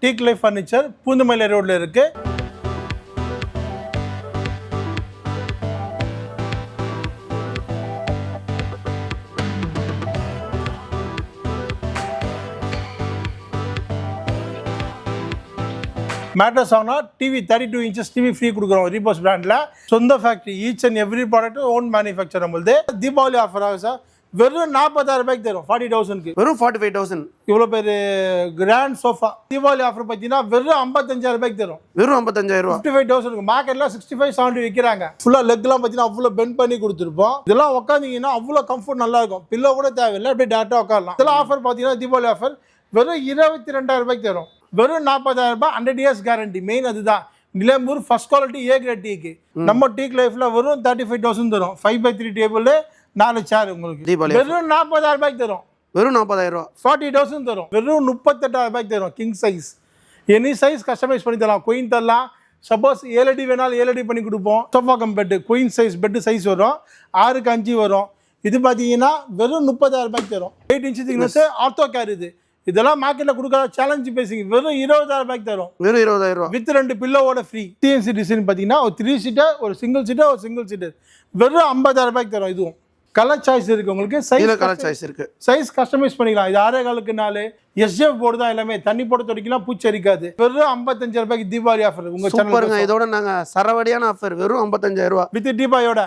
டீக் life furniture Poonamallee ரோட்ல இருக்கு. Mattress ஆனா டிவி 32 இன்ச்சஸ் டிவி ஃப்ரீ கொடுக்குறோம் ரீபோஸ் பிராண்ட்ல. சொந்த factory, each and every product own manufacture. நம்மளுது தீபாவளி ஆஃபர் ஆகும் சார். வெறும் 40,000 ரூபாய்க்கு தரும். 40,000க்கு வெறும் 45,000. இவ்வளோ பேர் கிராண்ட் சோஃபா தீபாவளி ஆஃபர் பார்த்தீங்கன்னா வெறும் 55,000 ரூபாய்க்கு தரும். வெறும் 55,000 ரூபா. 55,000 மார்க்கெட்ல 65-70 விற்கிறாங்க. ஃபுல்லா லெக்லாம் பார்த்தீங்கன்னா அவ்வளோ பெண்ட் பண்ணி கொடுத்துருப்போம். இதெல்லாம் உட்காந்தீங்கன்னா அவ்வளோ கம்ஃபர்ட் நல்லா இருக்கும். பில்லோ கூட தேவையில்லை, அப்படியே டேரக்டா உட்காரலாம். இதெல்லாம் ஆஃபர் பார்த்தீங்கன்னா தீபாவளி ஆஃபர் வெறும் 22,000 ரூபாய்க்கு தரும். வெறும் 40,000 ரூபாய், 100 years கேரண்டி. மெயின் அதுதான். நிலம்பூர் ஃபர்ஸ்ட் குவாலிட்டி ஏ கிரேட் டீக்கு. நம்ம டீக் லைஃப்ல வெறும் 35,000 தரும். 5x3 டேபிள், 4 சேர் உங்களுக்கு வெறும் 40,000 ரூபாய்க்கு தரும். வெறும் 40,000 ரூபா. 40,000 தரும். வெறும் 38,000 ரூபாய்க்கு தரும். King size any size customise பண்ணி தரலாம். குயின் தரலாம். சப்போஸ் 7 அடி வேணாலும் 7 அடி பண்ணி கொடுப்போம். Sofa cum bed queen size bed size வரும். 6க்கு 5 வரும். இது பார்த்தீங்கன்னா வெறும் 30,000 ரூபாய்க்கு தரும். 8 இன்ச் திக்னஸ் ஆர்த்தோ கேர். இதெல்லாம் மார்க்கெட்ல கொடுக்காத சேலஞ்சு பேசிங்க. வெறும் 20,000 ரூபாய்க்கு தரும். வெறும் 20,000 ரூபா வித் 2 பில்லோவோட ஃப்ரீ. டிஎன்சி டிசைன் பார்த்தீங்கன்னா ஒரு 3 சீட்டர், ஒரு சிங்கிள் சீட்டர், ஒரு சிங்கிள் சீட்டர். வெறும் 50,000 ரூபாய்க்கு தரும். இதுவும் கலர் சாய்ஸ் இருக்கு உங்களுக்கு. கலர் சாய்ஸ் இருக்கு. சைஸ் கஸ்டமைஸ் பண்ணிக்கலாம். இது 6.4 எஸ்எஃப் போர்டு தான். எல்லாமே தண்ணி போட்டு தொடக்கலாம், பூச்சி அரிக்காது. வெறும் 55,000 ரூபாய்க்கு தீபாவளி ஆஃபர் உங்க சேனலுங்க. இதோட நாங்க சரவடியான ஆஃபர் வெறும் 55,000 ரூபா வித் தீபாவளியோட.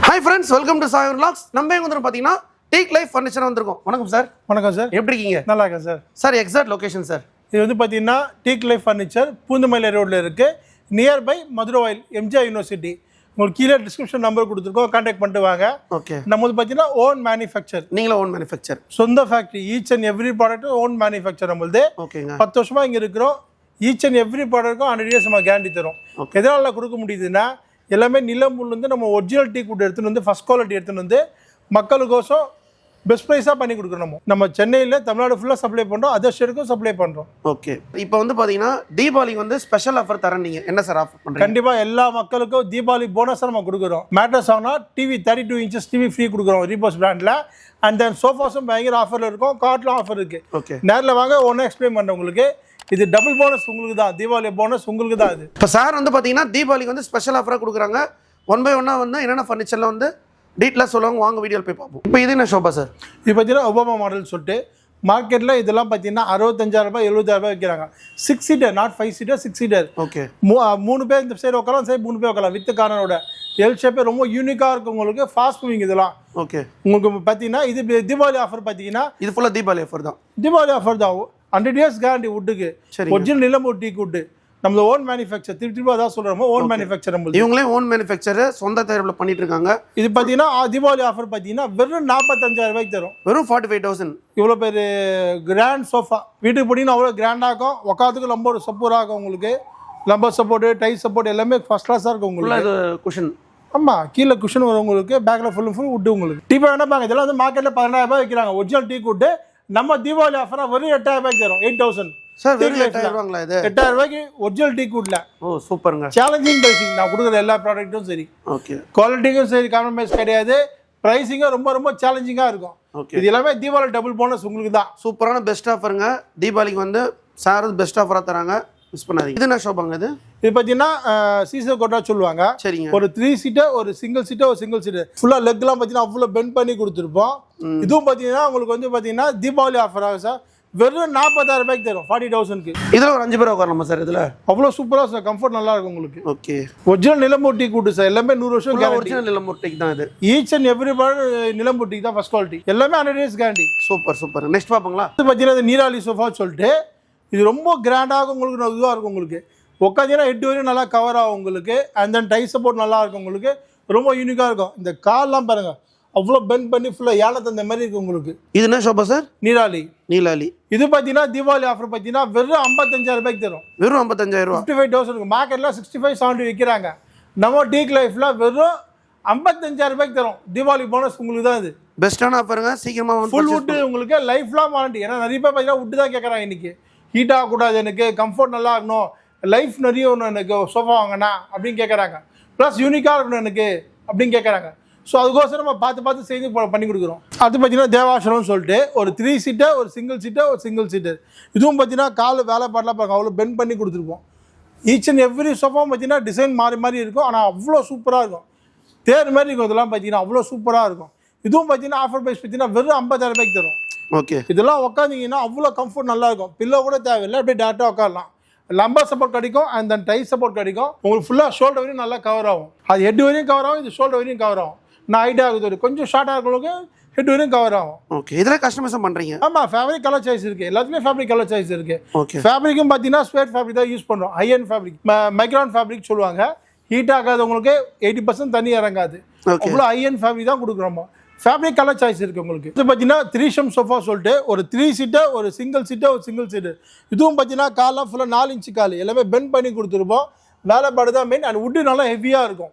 Hi friends, welcome to Sai vlogs. நம்ம எங்க வந்து பாத்தீங்கன்னா டீக் லைஃப் ஃபர்னிச்சர் வந்திருக்கோம். வணக்கம் சார். வணக்கம் சார். எப்படி இருக்கீங்க? நல்லா இருக்கேன் sir. Sir exact location sir? இது வந்து பார்த்தீங்கன்னா டீக் லைஃப் ஃபர்னிச்சர் பூந்தமல்லி ரோட்ல இருக்கு. Nearby Madurai oil MGR university. உங்களுக்கு கீழே டிஸ்கிரிப்ஷன் நம்பர் கொடுத்துருக்கோம், கான்டாக்ட் பண்ணிட்டு வாங்க. ஓகே. நம்ம வந்து பார்த்தீங்கன்னா ஓன் மேனுஃபேக்சர். நீங்களே ஓன் மேனுஃபேக்சர்? சொந்த factory, each and every product own manufacture. நம்மளுது ஓகேங்க. 10 வருஷமா இங்கே இருக்கிறோம். ஈச் அண்ட் எவ்ரி ப்ராடக்ட்க்கும் 100 years நம்ம கேரண்டி தரும். எதனால கொடுக்க முடியுதுன்னா எல்லாமே நிலம்பூர்லேருந்து நம்ம ஒரிஜினல் டீ குட் எடுத்துன்னு வந்து ஃபர்ஸ்ட் குவாலிட்டி எடுத்துன்னு வந்து மக்களுக்கோசம் பெஸ்ட் ப்ரைஸாக பண்ணி கொடுக்குறோம். நம்ம சென்னையில் தமிழ்நாடு ஃபுல்லாக சப்ளை பண்ணுறோம், அதர் ஸ்டேட்டுக்கும் சப்ளை பண்ணுறோம். ஓகே. இப்போ வந்து பார்த்தீங்கன்னா தீபாவளிக்கு வந்து ஸ்பெஷல் ஆஃபர் தரேன். நீங்கள் என்ன சார் ஆஃபர் பண்ணுறீங்க? கண்டிப்பாக எல்லா மக்களுக்கும் தீபாவளி போனஸாக நம்ம கொடுக்குறோம். மேட்ரஸ் ஆனால் டிவி 32 இன்ச்சஸ் டிவி ஃப்ரீ கொடுக்குறோம் ரீபோஸ் பிராண்டில். அண்ட் தென் சோஃபாஸும் பயங்கர ஆஃபரில் இருக்கும். கார்ட்லாம் ஆஃபர் இருக்குது. ஓகே. நேரில் வாங்க, ஒன்றா எக்ஸ்பிளைன் பண்ணுறேன் உங்களுக்கு. இது டபுள் போனஸ் உங்களுக்கு தான். தீபாவளி போனஸ் உங்களுக்கு தான். இது இப்போ சார் வந்து பார்த்தீங்கன்னா தீபாவளிக்கு வந்து ஸ்பெஷல் ஆஃபராக கொடுக்குறாங்க. 1 by 1 வந்து என்னென்ன ஃபர்னிச்சரில் வந்து டீட்டெயிலாக சொல்லுவாங்க. வாங்க வீடியோவில் போய் பார்ப்போம். இப்போ இது என்ன ஷோபா சார்? இது பார்த்தீங்கன்னா ஒபாமா மாடல் சொல்லிட்டு மார்க்கெட்டில் இதெல்லாம் பார்த்தீங்கன்னா 65,000 ரூபாய் 70,000 ரூபாய் விற்கிறாங்க. 6 seater, not 5 seater, 6 seater. Okay. 3 பேர் இந்த சைடு உட்காரலாம், சைடு 3 பேர் உட்காரலாம். வித் கார்னரோட எல் ஷேப்பே ரொம்ப யூனிக்காக இருக்கும் உங்களுக்கு. ஃபாஸ்ட் மூவிங் இதெல்லாம். ஓகே. உங்களுக்கு பார்த்தீங்கன்னா இது தீபாவளி ஆஃபர் பார்த்தீங்கன்னா இது ஃபுல்லாக தீபாவளி ஆஃபர் தான். தீபாவளி ஆஃபர் தான். 100 years கேரண்டி வுட்டுக்கு. Original Nilambur teak wood. நம்ம ஓன் மேனுஃபேக்சர். திருப்பி அதான் சொல்கிறோம், ஓன் மேனுஃபேக்சர். நம்ம இவங்களே ஓன் மேனுஃபேக்சர் சொந்த தயாரிப்பில் பண்ணிட்டு இருக்காங்க. இது பார்த்தீங்கன்னா தீபாவளி ஆஃபர் பார்த்தீங்கன்னா வெறும் 45,000 ரூபாய்க்கு தரும். வெறும் 45,000. இவ்வளோ பேர் கிராண்ட் சோஃபா வீட்டுக்கு போனீங்கன்னா அவ்வளோ கிராண்டாக இருக்கும். உட்காந்துக்கு ரொம்ப ஒரு சப்போர்ட்டாக இருக்கும் உங்களுக்கு. லம்பர் சப்போர்ட்டு, டைட் சப்போர்ட் எல்லாமே ஃபர்ஸ்ட் கிளாஸாக இருக்கும் உங்களுக்கு. குஷன். ஆமாம், கீழே குஷன் வரும் உங்களுக்கு. பேக்கில் ஃபுல் வுட்டு உங்களுக்கு. டீப்பா என்ன பாங்க, இதெல்லாம் வந்து மார்க்கெட்டில் 12,000 ரூபாய் விற்கிறாங்க. ஒரிஜினல் டீ குட்டு நம்ம தீபாவளி ஆஃபராக வெறும் 8,000 ரூபாய்க்கு தரும். 8,000 சார். வெறும் 8,000 ரூபாங்களா இது? 8,000 ரூபாய்க்கு ஒரிஜினல் டீ குட்ல. ஓ சூப்பருங்க. Challenging pricing. நான் கொடுக்குற எல்லா ப்ராடக்ட்டும் சரி. ஓகே. குவாலிட்டிக்கும் சரி, காம்ப்ரமைஸ் கிடையாது. ப்ரைஸிங்கும் ரொம்ப சேலஞ்சிங்காக இருக்கும். ஓகே. இது எல்லாமே தீபாவளி டபுள் போனஸ் உங்களுக்கு தான். சூப்பரான பெஸ்ட் ஆஃபருங்க. தீபாவளிக்கு வந்து சார் பெஸ்ட் ஆஃபராக தராங்க, மிஸ் பண்ணாதீங்க. இது என்ன ஷோபாங்க? இது பார்த்தீங்கன்னா சீசர் கோட்டா சொல்லுவாங்க. சரிங்க. ஒரு 3 சீட்டர், ஒரு சிங்கிள் சீட்டர், ஒரு சிங்கிள் சீட்டர். ஃபுல்லாக லெக்லாம் பார்த்தீங்கன்னா அவ்வளோ பெண்ட் பண்ணி கொடுத்துருப்போம். இதுவும் பார்த்தீங்கன்னா உங்களுக்கு வந்து பார்த்தீங்கன்னா தீபாவளி ஆஃபர் ஆகும் சார். வெறும் 40,000 ரூபாய்க்கு தரும். 40,000க்கு. இதில் ஒரு 5 பேர் உட்காரலாமா சார்? இதில் அவ்வளோ சூப்பராக சார், கம்ஃபர்ட் நல்லா இருக்கும் உங்களுக்கு. ஓகே. ஒரிஜினல் நிலம்பூர் டீ கூட்டு சார். எல்லாமே 100 வருஷம் கேரண்டி. ஒரிஜினல் நிலம்பூர் டீ தான் இது. Each and every Nilambur teak தான் ஃபர்ஸ்ட் குவாலிட்டி. எல்லாமே 100 years guarantee. Super super. Next பார்ப்போங்களா? இது பார்த்தீங்கன்னா இது நீராளி சோஃபா சொல்லிட்டு இது ரொம்ப கிராண்டாக உங்களுக்கு இதுவாக இருக்கும் உங்களுக்கு. உட்காந்தீங்கன்னா 8 வரையும் நல்லா கவர் ஆகும் உங்களுக்கு. அண்ட் தென் டை சப்போர்ட் நல்லா இருக்கும் உங்களுக்கு. ரொம்ப யூனிக்காக இருக்கும். இந்த கால்லாம் பாருங்கள், அவ்வளோ பெண்ட் பண்ணி ஃபுல்லாக ஏழை தந்த மாதிரி இருக்குது உங்களுக்கு. இது என்ன ஷோப்பா சார்? நீராளி. நீலாளி. இது பார்த்தீங்கன்னா தீபாவளி ஆஃபர் பார்த்தீங்கன்னா வெறும் 55,000 ரூபாய்க்கு தரும். வெறும் 55,000 ரூபா. 55,000 இருக்குது. மார்க்கெட்டில் 65-70 விற்கிறாங்க. நம்ம டீக் லைஃப்பில் வெறும் 55,000 ரூபாய்க்கு தரும். தீபாவளி போனஸ் உங்களுக்கு தான் இது. பெஸ்ட்டான ஆஃபருங்க. சீக்கிரமாக ஃபுல் வுட்டு உங்களுக்கு லைஃப் லாங் வாரண்டி. ஏன்னா நிறைய பேர் பார்த்தீங்கன்னா வுட்டு தான் கேட்குறாங்க இன்றைக்கி. ஹீட் ஆகக்கூடாது, எனக்கு கம்ஃபர்ட் நல்லா இருக்கணும், லைஃப் நிறைய ஒன்று எனக்கு சோஃபா வாங்கினா அப்படின்னு கேட்குறாங்க. ப்ளஸ் யூனிக்காக இருக்கணும் எனக்கு அப்படின்னு கேட்குறாங்க. ஸோ அதுக்கோசரம் நம்ம பார்த்து செய்து பண்ணி கொடுக்குறோம். அது பார்த்தீங்கன்னா தேவாசனம்னு சொல்லிட்டு ஒரு 3 சீட்டர், ஒரு சிங்கிள் சீட்டர். இதுவும் பார்த்தீங்கன்னா கால் வேலைப்பாடெலாம் பார்க்க அவ்வளோ பெண்ட் பண்ணி கொடுத்துருப்போம். ஈச் அண்ட் எவ்ரி சோஃபாவும் பார்த்தீங்கன்னா டிசைன் மாறி இருக்கும். ஆனால் அவ்வளோ சூப்பராக இருக்கும். தேர் மாதிரி இருக்கும். இதெல்லாம் பார்த்தீங்கன்னா அவ்வளோ சூப்பராக இருக்கும். இதுவும் பார்த்தீங்கன்னா ஆஃபர் ப்ரைஸ் பார்த்தீங்கன்னா வெறும் 50,000 ரூபாய்க்கு தரும். ஓகே. இதெல்லாம் உட்காந்திங்கன்னா அவ்வளோ கம்ஃபர்ட் நல்லா இருக்கும். பில்லோ கூட தேவையில்லை, அப்படியே டேரெக்டாக உட்காரலாம். லம்பர் சப்போர்ட் கிடைக்கும் அண்ட் தென் டை சப்போர்ட் கிடைக்கும். உங்களுக்கு ஃபுல்லாக ஷோல்டர் வரையும் நல்லா கவர் ஆகும். அது ஹெட் வரையும் கவர் ஆகும், இது ஷோல்டர் வரையும் கவர் ஆகும். நான் ஹைட்டாக இருக்குது கொஞ்சம் ஷார்ட்டாக இருக்கிறவங்களுக்கு ஹெட் வரையும் கவர் ஆகும். ஓகே. இதில் கஸ்டமைஸ் பண்ணுறீங்க? ஆமாம், ஃபேப்ரிக் கலர் சாய்ஸ் இருக்குது. எல்லாத்துலேயும் ஃபேப்ரிக் கலர் சாய்ஸ் இருக்குது. ஓகே. ஃபேப்ரிக்கும் பார்த்தீங்கன்னா ஸ்வேட் ஃபேப்ரிக் தான் யூஸ் பண்ணுறோம். High and fabric, micron fabric சொல்லுவாங்க. ஹீட் ஆகாதவங்களுக்கு 80% தண்ணி இறங்காது. அவ்வளோ ஹை அண்ட் ஃபேப்ரிக் தான் கொடுக்குறோம். ஃபேப்ரிக் கலர் சாய்ஸ் இருக்குது உங்களுக்கு. இது பார்த்தீங்கன்னா 3 ஷம் சோஃபா சொல்லிட்டு ஒரு 3 சீட்டர், ஒரு சிங்கிள் சீட்டர். இதுவும் பார்த்தீங்கன்னா காலாம் ஃபுல்லாக 4 இன்ச்சு கால் எல்லாமே பெண்ட் பண்ணி கொடுத்துருப்போம். வேலைப்பாடு தான் மெயின். அண்ட் வுட்டு நல்லா ஹெவியாக இருக்கும்.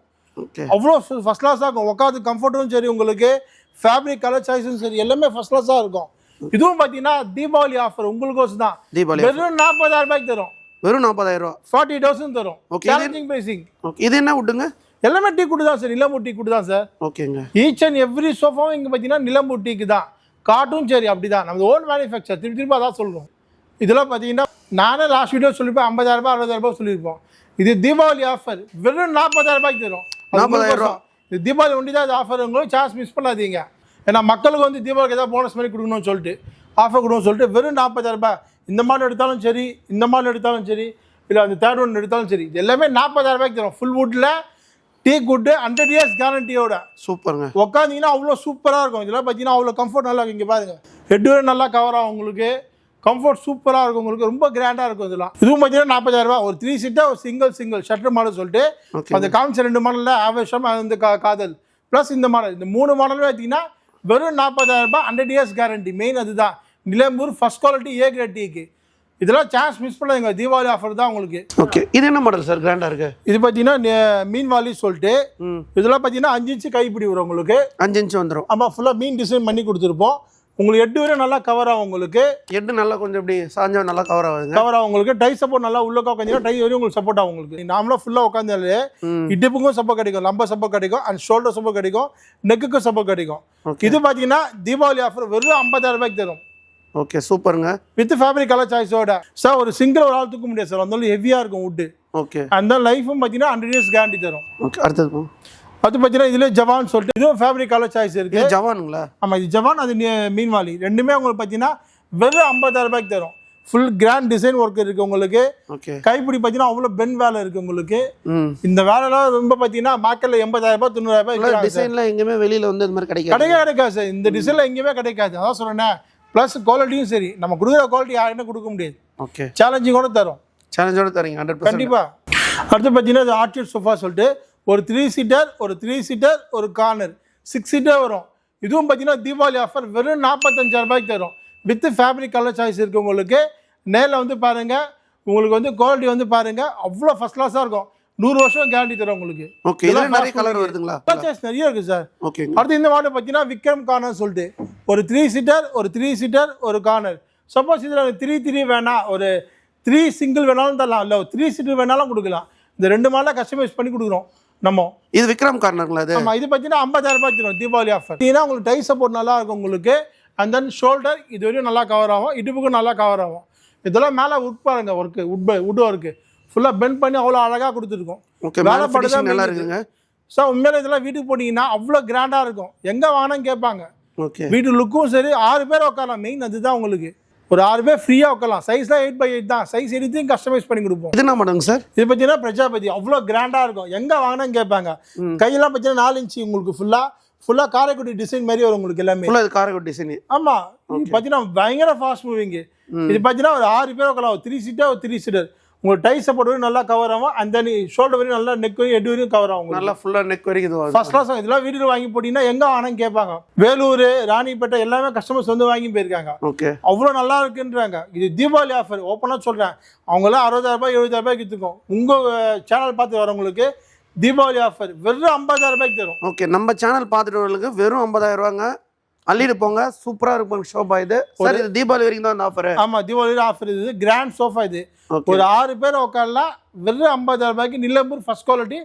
அவ்வளோ ஃபர்ஸ்ட் கிளாஸாக இருக்கும். உட்காந்து கம்ஃபர்ட்டும் சரி, உங்களுக்கு ஃபேப்ரிக் கலர் சாய்ஸும் சரி, எல்லாமே ஃபர்ஸ்ட் கிளாஸாக இருக்கும். இதுவும் பார்த்தீங்கன்னா தீபாவளி ஆஃபர் உங்களுக்கோசம் தான். வெறும் 40,000 ரூபாய்க்கு தரும். வெறும் 40,000 ரூபா. 40,000 தரும். Challenging pricing. இது என்ன வுட்டுங்க? எல்லாமே டீ குட்டு தான் சார். நிலம்பு டீ குட்டு தான் சார். ஓகேங்க. ஈச் அண்ட் எவ்ரி சோஃபாவும் இங்கே பார்த்தீங்கன்னா நிலம்பு டீக்கு தான். காட்டும் சரி அப்படி தான். நம்ம ஓன் மேனுஃபேக்சர். திரும்ப அதான் சொல்கிறோம். இதெல்லாம் பார்த்தீங்கன்னா நானே லாஸ்ட் வீடியோ சொல்லியிருப்பேன் 50,000 ரூபாய் 60,000 ரூபாய் சொல்லியிருப்போம். இது தீபாவளி ஆஃபர் வெறும் 40,000 ரூபாய்க்கு தரும். 40,000 ரூபா. இது தீபாவளி ஒண்டி தான் இது ஆஃபர். உங்களுக்கு சான்ஸ் மிஸ் பண்ணாதீங்க. ஏன்னா மக்களுக்கு வந்து தீபாவளிக்கு ஏதாவது போனஸ் மாதிரி கொடுக்கணும்னு சொல்லிட்டு ஆஃபர் கொடுக்கணும்னு சொல்லிட்டு வெறும் 40,000 ரூபாய். இந்த மாடல் எடுத்தாலும் சரி, இந்த மாடல் எடுத்தாலும் சரி, இல்லை அந்த தேர்ட் ஒன் எடுத்தாலும் சரி, இது எல்லாமே 40,000 ரூபாய்க்கு தரும். ஃபுல் வுட்டில் டீ குட்டு 100 இயர்ஸ் கேரண்டியோட. சூப்பருங்க. உட்காந்திங்கன்னா அவ்வளோ சூப்பராக இருக்கும். இதெல்லாம் பார்த்தீங்கன்னா அவ்வளோ கம்ஃபர்ட் நல்லா இருக்கும். இங்கே பாருங்கள், ஹெட் வரை நல்லா கவர் ஆகும். உங்களுக்கு கம்ஃபர்ட் சூப்பராக இருக்கும். உங்களுக்கு ரொம்ப கிராண்டாக இருக்கும். இதெல்லாம் இதுவும் பார்த்தீங்கன்னா 40,000 ரூபா. ஒரு 3 சீட்டாக ஒரு சிங்கிள் ஷட்டர் மாடல் சொல்லிட்டு அந்த காமிச்ச 2 மாடலில் ஆவேஷம் அந்த காதல் ப்ளஸ் இந்த மாடல், இந்த 3 மாடலுமே பார்த்தீங்கன்னா வெறும் 40,000 ரூபாய். 100 இயர்ஸ் கேரண்டி. மெயின் அதுதான். நிலம்பூர் ஃபர்ஸ்ட் குவாலிட்டி ஏ கிரேட் டீக்கு. இதெல்லாம் சான்ஸ் மிஸ் பண்ணாதீங்க. தீபாவளி ஆஃபர் தான் உங்களுக்கு. ஓகே. இது என்ன மாடல் சார் கிராண்டா இருக்கு? இது பார்த்தீங்கன்னா மீன்வாலி சொல்லிட்டு இதெல்லாம் பார்த்தீங்கன்னா 5 இன்ச்சு கைப்பிடி வரும் உங்களுக்கு. 5 இன்ச்சு வந்துடும். ஆமாம், ஃபுல்லாக மீன் டிசைன் பண்ணி கொடுத்துருப்போம். உங்களுக்கு 8 வரை நல்லா கவர் ஆகும். உங்களுக்கு 8 நல்லா கொஞ்சம் இப்படி சாஞ்சா நல்லா கவர் ஆகுது. கவர் ஆகும். உங்களுக்கு டை சப்போர்ட் நல்லா உள்ள உட்காந்துன்னா டை வரையும் உங்களுக்கு சப்போர்ட் ஆகும். உங்களுக்கு நார்மலாக ஃபுல்லாக உட்காந்தாலே இடுப்புக்கும் சப்போர்ட் கிடைக்கும், லம்ப சப்போர்ட் கிடைக்கும், அண்ட் ஷோல்டர் சப்போர்ட் கிடைக்கும், நெக்குக்கும் சப்போர்ட் கிடைக்கும். இது பார்த்தீங்கன்னா தீபாவளி ஆஃபர் வெறும் 50,000 ரூபாய்க்கு தரும். ஓகே, சூப்பருங்க. வித் ஃபேப்ரிக் கலர் சாய்ஸோட சார். ஒரு சிங்கிள் ஒரு ஆள் தூக்க முடியாது சார். அந்த ஹெவியாக இருக்கும் வுட்டு. ஓகே. அந்த லைஃபும் பார்த்தீங்கன்னா 100 இயர்ஸ் கேரண்டி தரும். ஓகே. அடுத்தது அது பார்த்தீங்கன்னா இதுல ஜவான் சொல்லிட்டு இதுவும் ஃபேப்ரிக் கலர் சாய்ஸ் இருக்கு. ஜவானுங்களா? ஆமாம், இது ஜவான், அது மீன்வாலி. ரெண்டுமே உங்களுக்கு பார்த்தீங்கன்னா வெறும் 50,000 ரூபாய்க்கு தரும். ஃபுல் கிராண்ட் டிசைன் ஒர்க் இருக்கு உங்களுக்கு. ஓகே. கைப்பிடி பார்த்தீங்கன்னா அவ்வளோ பென் வேலை இருக்கு உங்களுக்கு. இந்த வேலைலாம் ரொம்ப பார்த்தீங்கன்னா மார்க்கெட்ல 80,000 ரூபாய் 90,000 ரூபாய். டிசைன்ல எங்கேயுமே வெளியில வந்து இந்த மாதிரி கிடைக்காது சார். இந்த டிசைன்ல எங்கேயுமே கிடைக்காது. அதான் சொல்றேன். ப்ளஸ் குவாலிட்டியும் சரி, நம்ம கொடுக்குற குவாலிட்டி யாருமே கொடுக்க முடியாது. ஓகே. சேலஞ்சிங்கோட தரும். சேலஞ்சோட தரீங்க 100%. கண்டிப்பா. அடுத்து பார்த்தீங்கன்னா இது ஆர்ச்சிட் சோஃபா சொல்லிட்டு ஒரு 3 சீட்டர், ஒரு 3 சீட்டர், ஒரு கார்னர் 6 சீட்டர் வரும். இதுவும் பார்த்தீங்கன்னா தீபாவளி ஆஃபர் வெறும் 45,000 ரூபாய்க்கு தரும். வித் ஃபேப்ரிக் கலர் சாய்ஸ் இருக்கு உங்களுக்கு. நேரில் வந்து பாருங்க. உங்களுக்கு வந்து குவாலிட்டி வந்து பாருங்க, அவ்வளோ ஃபர்ஸ்ட் கிளாஸாக இருக்கும். 100 வருஷம் கேரண்டி தரும் உங்களுக்கு. ஓகே. இதெல்லாம் நிறைய கலர் வருதுங்களா? சாய்ஸ் நிறைய இருக்கு சார். ஓகே. அடுத்து இந்த மாடல் பார்த்தீங்கன்னா விக்ரம் கார்னர் சொல்லிட்டு ஒரு 3 சீட்டர், ஒரு 3 சீட்டர், ஒரு கார்னர். சப்போஸ் இதில் 3 வேணாம், ஒரு 3 சிங்கிள் வேணாலும் தரலாம், இல்லை 3 சீட்டர் வேணாலும் கொடுக்கலாம். இந்த 2 மாடலாக கஸ்டமைஸ் பண்ணி கொடுக்குறோம் நம்ம. இது விக்ரம் கார்னருங்களா? அது ஆமாம். இது பார்த்தீங்கன்னா 50,000 ரூபாய் தரும் தீபாவளி ஆஃபர். ஏன்னா உங்களுக்கு டை சப்போர்ட் நல்லா இருக்கும் உங்களுக்கு. அண்ட் தென் ஷோல்டர் இது வரையும் நல்லா கவர் ஆகும், இடுப்புக்கும் நல்லா கவர் ஆகும். இதெல்லாம் மேலே உட் பாருங்க ஒர்க்கு, உட் ஒர்க்கு ஃபுல்லாக பெண்ட் பண்ணி அவ்வளோ அழகாக கொடுத்துருக்கோம். வேலைப்பாடு தான் நல்லா இருக்குங்க சார். உண்மையில இதெல்லாம் வீட்டுக்கு போனீங்கன்னா அவ்வளோ கிராண்டாக இருக்கும். எங்கே வாங்கினான்னு கேட்பாங்க. ஓகே. வீட்டு லுக்கும் சரி. 6 பேர் உட்காரலாம். மெயின் அதுதான் உங்களுக்கு. ஒரு 6 பேர் ஃப்ரீயாக உட்காரலாம். சைஸ்லாம் 8x8 தான். சைஸ் எடுத்து கஸ்டமைஸ் பண்ணி கொடுப்போம். இது என்ன மாடலுங்க சார்? இது பார்த்தீங்கன்னா பிரஜாபதி. அவ்வளோ கிராண்டாக இருக்கும். எங்கே வாங்கினான்னு கேட்பாங்க. கையெல்லாம் பார்த்தீங்கன்னா 4 இன்ச்சு உங்களுக்கு ஃபுல்லாக காரைக்குடி டிசைன் மாதிரி வரும் உங்களுக்கு எல்லாமே. ஃபுல்லாக காரைக்குடி டிசைன். ஆமாம். இது பார்த்தீங்கன்னா பயங்கர ஃபாஸ்ட் மூவிங்கு. இது பார்த்தீங்கன்னா ஒரு 6 பேர் உட்காரலாம். ஒரு 3 சீட்டர், ஒரு 3 சீட்டர், உங்களுக்கு டை சப்போர்ட் வரையும் நல்லா கவர் ஆகும். அந்த ஷோல்டர் வரையும் நல்லா நெக் வரையும் ஹெட் வரையும் கவர் ஆகும். நல்லா ஃபுல்லாக நெக் வரைக்கும் ஃபர்ஸ்ட் கிளாஸ். இதெல்லாம் வீடியோ வாங்கி போட்டீங்கன்னா எங்கே ஆனால் கேட்பாங்க. வேலூர், ராணிப்பேட்டை எல்லாமே கஸ்டமர்ஸ் வந்து வாங்கி போயிருக்காங்க. ஓகே, அவ்வளோ நல்லா இருக்குன்றாங்க. இது தீபாவளி ஆஃபர், ஓப்பனாக சொல்கிறேன். அவங்களாம் 60,000 70,000 விற்றுக்கும். உங்கள் சேனல் பார்த்து வரவங்களுக்கு தீபாவளி ஆஃபர் வெறும் 50,000 தரும். ஓகே, நம்ம சேனல் பார்த்துட்டு வெறும் 50,000 ரூபாங்க. அள்ளிட்டு போங்க, சூப்பராக இருக்கும் ஷோபா இது. சார் இது தீபாவளி வரைக்கும் தான் அந்த ஆஃபர்? ஆமாம், தீபாவளி ஆஃபர். இது கிராண்ட் சோஃபா. இது ஒரு 6 பேர் உட்காரலாம். வெறும் 50,000 Nilambur first quality,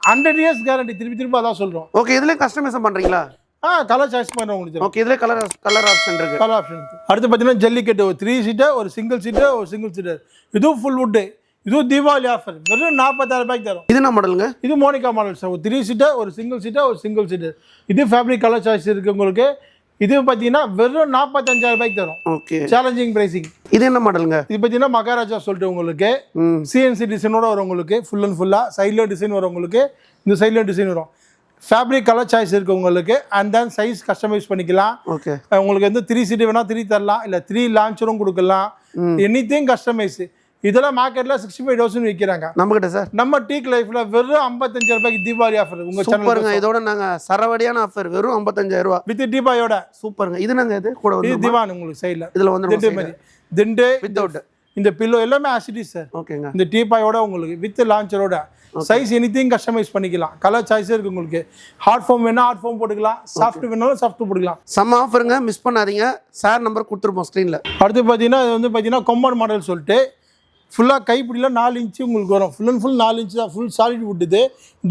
100 years guarantee. திருப்பி அதான் சொல்கிறோம். ஓகே, இதுலேயும் கஸ்டமைசேஷன் பண்ணுறீங்களா? கலர் சாய்ஸ் பண்ணுறோம் உங்களுக்கு. ஓகே, இதுல கலர் ஆப்ஷன் இருக்கு. கலர் ஆப்ஷன் இருக்கு. அடுத்து பார்த்தீங்கன்னா ஜல்லிக்கட்டு, ஒரு 3 சீட்டர், ஒரு சிங்கிள் சீட்டர், ஒரு சிங்கிள் சீட்டர். இதுவும் ஃபுல் வுட்டு. இதுவும் தீபாவளி ஆஃபர் வெறும் 40,000 தரும். இது என்ன மாடலுங்க? இது மோனிகா மாடல் சார். ஒரு 3 சீட்டர், ஒரு சிங்கிள் சீட்டர், ஒரு சிங்கிள் சீட்டர். இது ஃபேப்ரிக் கலர் சாய்ஸ் இருக்கு உங்களுக்கு. இது பார்த்தீங்கன்னா வெறும் 45,000 தரும். Okay, challenging pricing. இது என்ன மாடலுங்க? இது பார்த்தீங்கன்னா மகாராஜா சொல்லிட்டு உங்களுக்கு சிஎன்சி டிசைனோட வரும். உங்களுக்கு ஃபுல் அண்ட் ஃபுல்லாக சைடில் டிசைன் வரும். உங்களுக்கு இந்த சைடில் டிசைன் வரும். ஃபேப்ரிக் கலர் சாய்ஸ் இருக்குது உங்களுக்கு. அண்ட் தென் சைஸ் கஸ்டமைஸ் பண்ணிக்கலாம். ஓகே, உங்களுக்கு வந்து 3 சீட்டு வேணால் 3 தரலாம், இல்லை 3 லான்ச்சரும் கொடுக்கலாம். Anything customise. இதெல்லாம் மார்க்கெட்டில் 65,000 விற்கிறாங்க. நம்மகிட்ட சார் நம்ம டீக் லைஃப்ல வெறும் 55,000 தீபாவளி ஆஃபர். உங்க சூப்பருங்க. இதோட நாங்க சரவடியான ஆஃபர் வெறும் 55,000 ரூபாய் வித் தீபாவளியோட. சூப்பருங்க. இது நாங்க இது கூட வந்து திவான் உங்களுக்கு சைடுல இதுல வந்து திண்டு வித்தவுட் இந்த பில்லோ எல்லாமே ஆசிடி சார். ஓகேங்க. இந்த டீபாயோட உங்களுக்கு வித் லான்ச்சரோட சைஸ் எனிதிங் கஸ்டமைஸ் பண்ணிக்கலாம். கலர் சாய்ஸ் இருக்கு உங்களுக்கு. ஹார்ட் ஃபார்ம் வேணா ஹார்ட் ஃபார்ம் போட்டுக்கலாம், சாஃப்ட் வேணாலும் சாஃப்ட் போட்டுக்கலாம். செம்ம ஆஃபருங்க, மிஸ் பண்ணாதீங்க. சார் நம்பர் கொடுத்துருப்போம் ஸ்க்ரீன்ல. அடுத்து பார்த்தீங்கன்னா இது வந்து பார்த்தீங்கன்னா கொம்பன் மாடல் சொல்லிட்டு ஃபுல்லாக கைப்பிடியில் 4 இன்ச்சு உங்களுக்கு வரும். ஃபுல் அண்ட் ஃபுல் 4 இன்ச்சு தான். Full solid would. இது